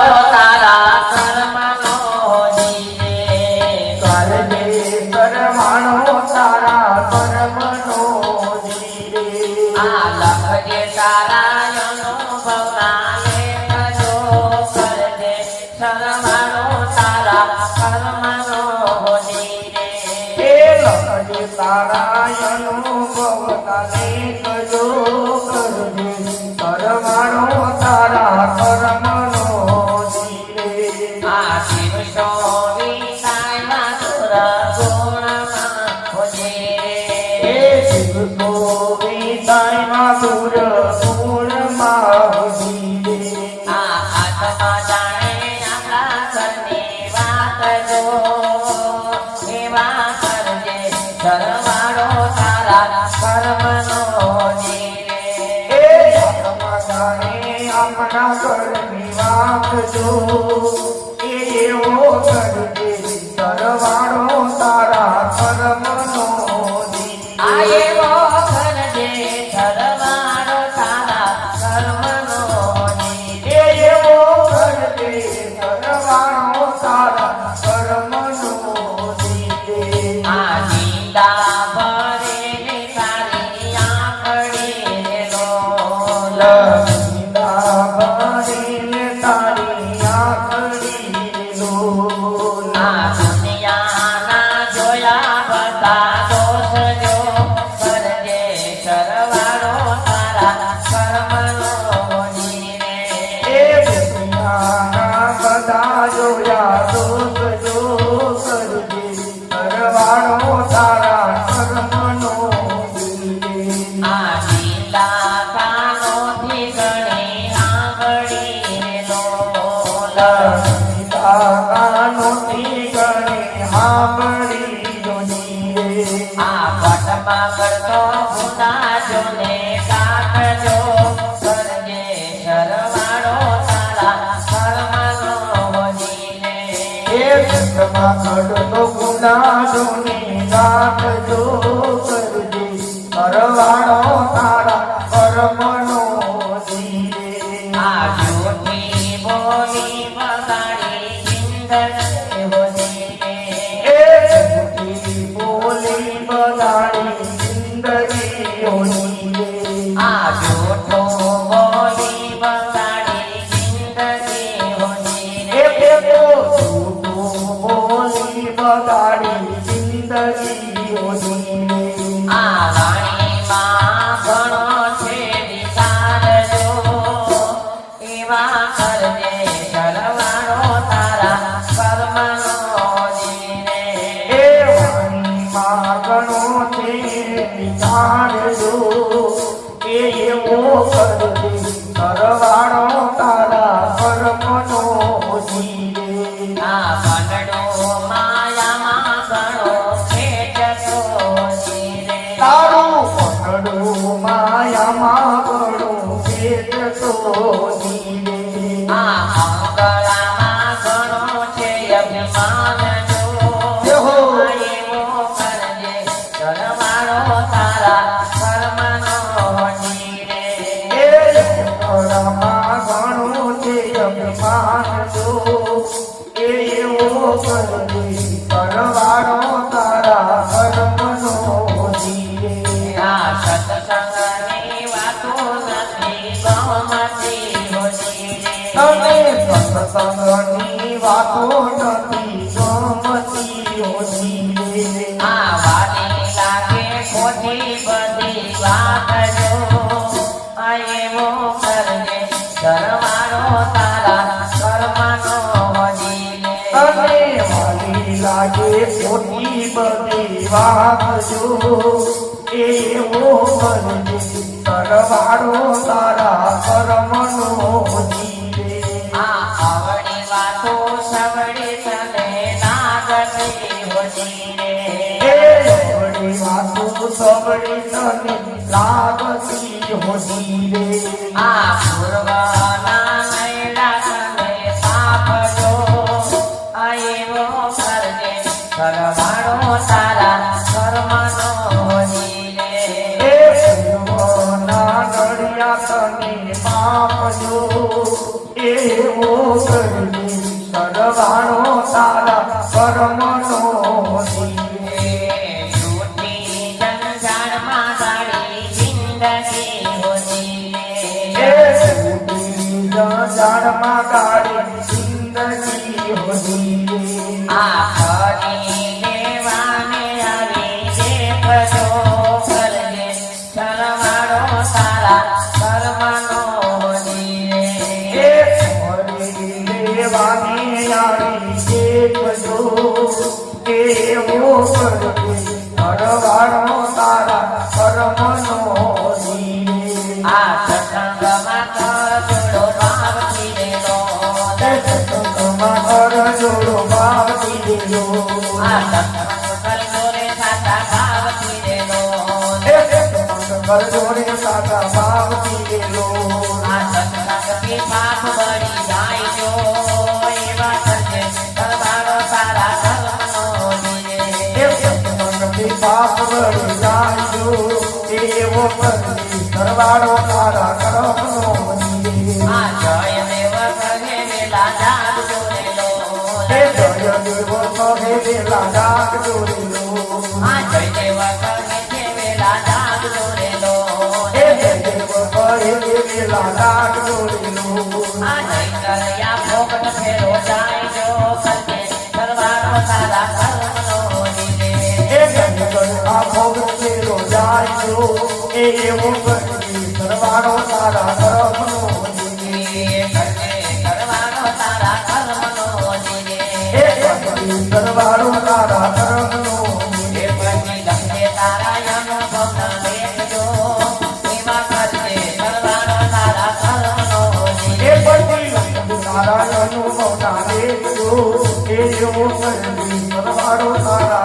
તારા કર્મનો જીવે કરજે કરમાણો તારા કર્મનો જીવે આ લખજે તારા અનુભવના લેખજો કરજે શરમાણો તારા કર્મનો જીવે એ લખજે તારા અનુભવ તારે કજો કરજે કરમાણો તારા કર્મનો જીવે આ શિવશો વિનાયમાં સુર ગુણમાં હોજે એ શિવકો વિદાયમાં દૂર ગુણમાં જીવે આ આત્મા જાણે આપણા ઘરની વાત જો એવા કરજે શરમાળો તારા કર્મનો જીવે એ આત્માને આપણા ઘરની વાત જો એવો કરજે સરવાળો તારા કર્મનો આ જીવે એવો કરજે શરમાળો તારા કર્મનો જીવે એવો કરજે સરવાળો તારા કર્મનો જીવે આ નિંદા ભરેલી તારી આંખડી લોલ લગીના ભરીને તારી આંખડી લોલ આ દુનિયાના જોયા બધા દોષ જો કરજે શરવાળો તારા કર્મનો જીવે એ દુનિયાના બધા જોયા દોષ જો કરજે સરવાળો તારા કર્મનો જીવે આ લીલા કાનોથી ઘણી આંગળી લોલ લગીના કાનોથી ગણે સાંભળી જો જીવે આ પટમાં કરતો ગુના જોને કાઢજો કરજે શરવાળો તારા કર્મનો જીવે એ જગમાં ઘડતો ગુનાહોને રાખજો કરજે કરવાળો તારા કર્મનો જીવે આ જૂઠી બોલી બગાડી જિંદગી હો જીવે એ જૂઠી બોલી બગાડી જિંદગી ઓની આ જૂઠો બોલી બગાડી જિંદગી હો જીવે એ જૂઠું બોલી બગાડી જિંદગી ઓની આ વાણીમાં ઘણો છે વિચારજો એવા કરજે શરવાળો તારા કર્મનો જીવે એ વાણીમાં ઘણો છે વિચારજો એવો કરજે સરવાળો તારા કર્મનો જીવે આ કંડળો માયામાં ઘણો ખેંચતો જીવે તારું પકડું માયામાં ઘણું ભેટતો જીવે આ મંગળામાં ઘણો છે અભિમાન જો હો. એવો કરજે શરવાળો તારા કર્મનો જીવે એ ઘોડામાં ઘણું છે અભિમાન જો એવો કરજે સરવાળો તારા કર્મનો જીવે આ સત્સંગની વાતો નથી ગમતી હો જીવે તને સત્સંગની વાતો નથી ગમતી હો જીવે આ વાલી લાગે ખોટી બધી વાત જો આ એવો કરજે શરવાળો તારા કર્મનો જીવે તને વાલી લાગે ખોટી બધી વાત જો એવો કરજે સરવાળો તારા કર્મનો જીવે આ આવડી વાતો સવડી તને લાગતી હો જીવે એ વળી વાતો સવડી તને લાગતી હો જીવે આ પૂર્વના નૈડા તને પાપજો આ એવો કરજે સરવાળો તારા કર્મનો જીવે એ પૂર્વના નડિયા તને પાપજો એવો કરજે સરવાળો તારા કર્મનો જીવે છૂટી જંજાળમાં ગાડી જિંદગી હોજી જાણમાં ગાડી જિંદગી હોજી આ ફરી લેવાને આવી દેખજો કરજે સરવાળો તારા કર્મનો હોજી દેવાની આવી દેખજો કેવો કરજે સરવાળો તારા કર્મનો જીવે આ સત્સંગમાં કરજો ભાવથી રેલો સત્સંગમાં કરજો ભાવથી દેજો આ સત્સંગ કરજો રે સાચા ભાવથી રેલો સત્સંગ કરજો રે સાચા ભાવથી દેજો આ સત્સંગથી પાપ બળી જાય જો એવા કરજે સરવાળો તારા કર્મનો જીવે સત્સંગથી પાપ વળી જાજો એવો કરજે સરવાળો તારા કર્મનો જીવે આ જય દેવ કહે વેલા જાગજો રેલો જય દેવ કહે વેલા જાગજો રેલો આ જય દેવ કહે છે વેલા જાગજો રેલો જય દેવ કહે વેલા જાગજો રેલો આ જય કર્યા ફોકટ ફેરો જાય જો કરજે સરવાળો તારા કર્મનો જીવે આ ભોગ ફેરો જાજો એવો કરજે સરવાળો તારા કર્મનો જીવે કરજે સરવાળો તારા કર્મનો જીવે સરવાળો તારા કર્મનો એ પછી ગમે તારા અનુભવના લેખજો એવા કરજે સરવાળો તારા કર્મનો એ જીવે પછી તારા અનુભવના લેજો એવો કરજે સરવાળો તારા